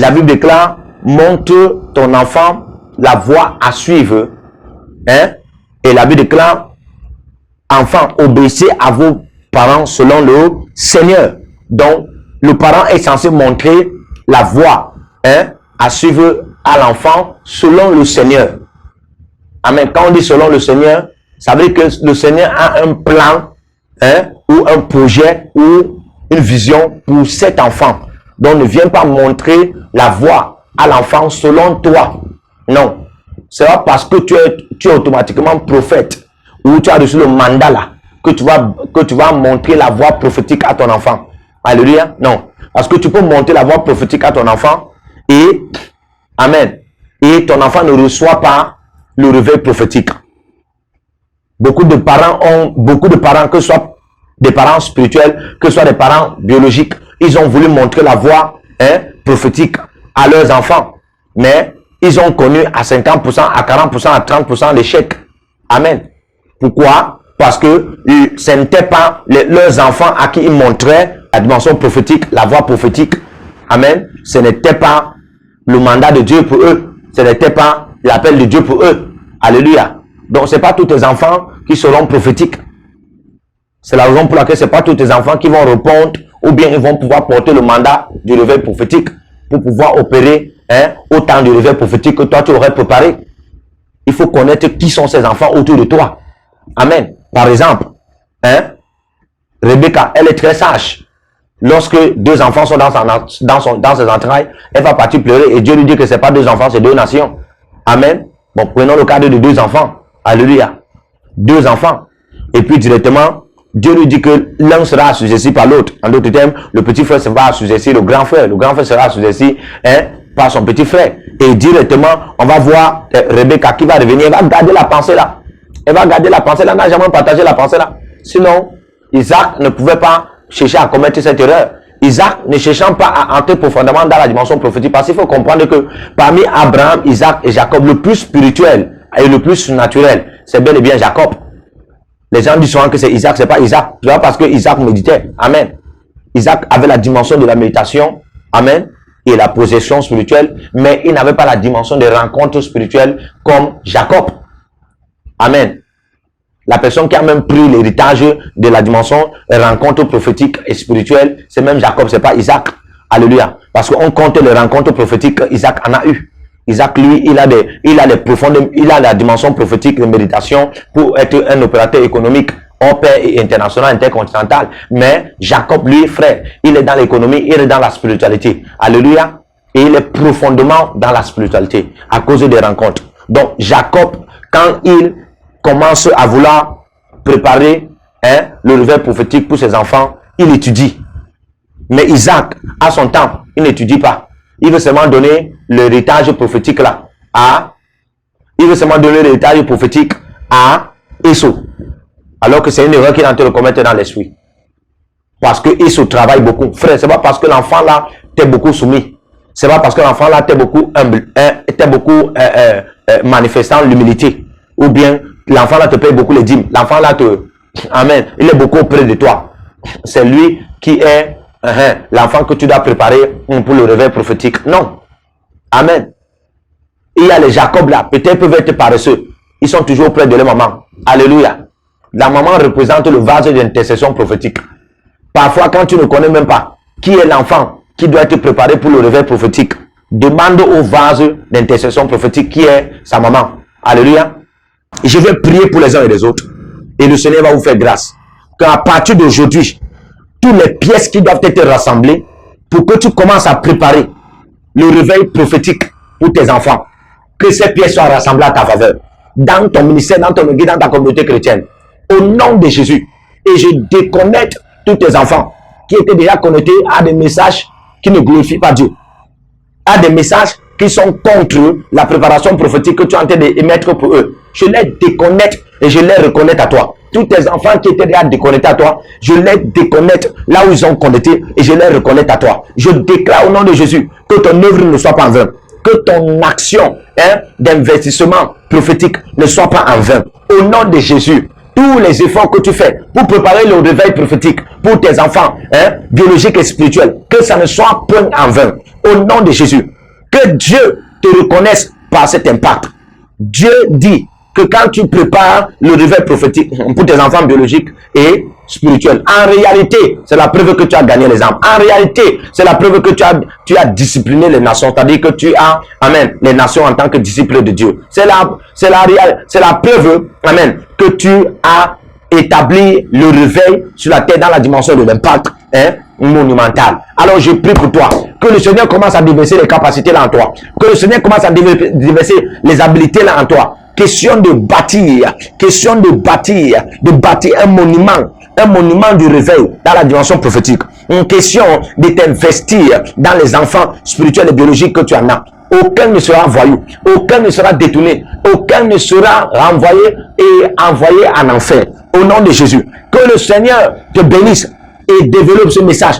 La Bible déclare, montre ton enfant la voie à suivre. Hein? Et la Bible déclare, enfants, obéissez à vos parents selon le Seigneur. Donc, le parent est censé montrer la voie, hein, à suivre à l'enfant selon le Seigneur. Amen. Quand on dit selon le Seigneur, ça veut dire que le Seigneur a un plan, hein, ou un projet ou une vision pour cet enfant. Donc, ne viens pas montrer la voie à l'enfant selon toi. Non. C'est pas parce que tu es automatiquement prophète ou tu as reçu le mandat là que tu vas montrer la voie prophétique à ton enfant. Alléluia. Non. Parce que tu peux montrer la voie prophétique à ton enfant et, amen, et ton enfant ne reçoit pas le réveil prophétique. Beaucoup de parents, que ce soit des parents spirituels, que ce soit des parents biologiques, ils ont voulu montrer la voie, hein, prophétique à leurs enfants. Mais ils ont connu à 50%, à 40%, à 30% l'échec. Amen. Pourquoi? Parce que ce n'était pas leurs enfants à qui ils montraient la dimension prophétique, la voie prophétique. Amen. Ce n'était pas le mandat de Dieu pour eux. Ce n'était pas l'appel de Dieu pour eux. Alléluia. Donc, ce n'est pas tous tes enfants qui seront prophétiques. C'est la raison pour laquelle ce n'est pas tous tes enfants qui vont répondre ou bien ils vont pouvoir porter le mandat du réveil prophétique pour pouvoir opérer, hein, autant du réveil prophétique que toi tu aurais préparé. Il faut connaître qui sont ces enfants autour de toi. Amen. Par exemple, hein, Rebecca, elle est très sage. Lorsque deux enfants sont dans ses entrailles, elle va partir pleurer et Dieu lui dit que ce n'est pas deux enfants, c'est deux nations. Amen. Bon, prenons le cadre de deux enfants. Alléluia. Deux enfants. Et puis directement, Dieu lui dit que l'un sera assujetti par l'autre. En d'autres termes, le petit frère sera assujetti le grand frère. Le grand frère sera assujetti, hein, par son petit frère. Et directement, on va voir Rebecca qui va revenir. Elle va garder la pensée là. Elle va garder la pensée là. Elle n'a jamais partagé la pensée là. Sinon, Isaac ne pouvait pas chercher à commettre cette erreur. Isaac ne cherchant pas à entrer profondément dans la dimension prophétique. Parce qu'il faut comprendre que parmi Abraham, Isaac et Jacob, le plus spirituel et le plus naturel, c'est bel et bien Jacob. Les gens disent souvent que c'est Isaac, c'est pas Isaac. Tu vois, parce que Isaac méditait. Amen. Isaac avait la dimension de la méditation. Amen. Et la possession spirituelle. Mais il n'avait pas la dimension des rencontres spirituelles comme Jacob. Amen. La personne qui a même pris l'héritage de la dimension rencontre prophétique et spirituelle, c'est même Jacob, c'est pas Isaac. Alléluia. Parce qu'on compte les rencontres prophétiques, Isaac en a eu. Isaac, lui, il a la dimension prophétique de méditation pour être un opérateur économique hors pair et international, intercontinental. Mais Jacob, lui, frère, il est dans l'économie, il est dans la spiritualité. Alléluia. Et il est profondément dans la spiritualité à cause des rencontres. Donc, Jacob, quand il commence à vouloir préparer, hein, le réveil prophétique pour ses enfants, il étudie. Mais Isaac, à son temps, il n'étudie pas. Il veut seulement donner l'héritage prophétique là à Esau. Alors que c'est une erreur qu'il est en train de commettre dans l'esprit. Parce que Esau travaille beaucoup. Frère, c'est pas parce que l'enfant là t'est beaucoup soumis. C'est pas parce que l'enfant là t'est beaucoup humble, t'est beaucoup manifestant l'humilité. Ou bien l'enfant là te paye beaucoup les dîmes. L'enfant là amen, il est beaucoup auprès de toi. C'est lui qui est l'enfant que tu dois préparer pour le réveil prophétique. Non. Amen. Il y a les Jacob là, peut-être peuvent être paresseux. Ils sont toujours auprès de leur maman. Alléluia. La maman représente le vase d'intercession prophétique. Parfois, quand tu ne connais même pas qui est l'enfant qui doit être préparé pour le réveil prophétique, demande au vase d'intercession prophétique qui est sa maman. Alléluia. Je vais prier pour les uns et les autres. Et le Seigneur va vous faire grâce. Qu'à partir d'aujourd'hui, toutes les pièces qui doivent être rassemblées pour que tu commences à préparer le réveil prophétique pour tes enfants. Que ces pièces soient rassemblées à ta faveur. Dans ton ministère, dans ton église, dans ta communauté chrétienne. Au nom de Jésus. Et je déconnecte tous tes enfants qui étaient déjà connectés à des messages qui ne glorifient pas Dieu. À des messages qui sont contre la préparation prophétique que tu es en train d'émettre pour eux. Je les déconnecte et je les reconnecte à toi. Tous tes enfants qui étaient déjà déconnectés à toi, je les déconnecte là où ils ont connecté et je les reconnecte à toi. Je déclare au nom de Jésus que ton œuvre ne soit pas en vain. Que ton action d'investissement prophétique ne soit pas en vain. Au nom de Jésus, tous les efforts que tu fais pour préparer le réveil prophétique pour tes enfants, biologiques et spirituels, que ça ne soit point en vain. Au nom de Jésus, que Dieu te reconnaisse par cet impact. Dieu dit que quand tu prépares le réveil prophétique pour tes enfants biologiques et spirituels, en réalité, c'est la preuve que tu as gagné les âmes. En réalité, c'est la preuve que tu as discipliné les nations, c'est-à-dire que tu as, amen, les nations en tant que disciples de Dieu. C'est la preuve, amen, que tu as établi le réveil sur la terre dans la dimension de l'impact monumental. Alors je prie pour toi, que le Seigneur commence à déverser les capacités là en toi, que le Seigneur commence à déverser les habilités là en toi. Question de bâtir un monument du réveil dans la dimension prophétique. Une question de t'investir dans les enfants spirituels et biologiques que tu en as. Aucun ne sera voyou, aucun ne sera détourné, aucun ne sera renvoyé et envoyé en enfer. Au nom de Jésus, que le Seigneur te bénisse et développe ce message.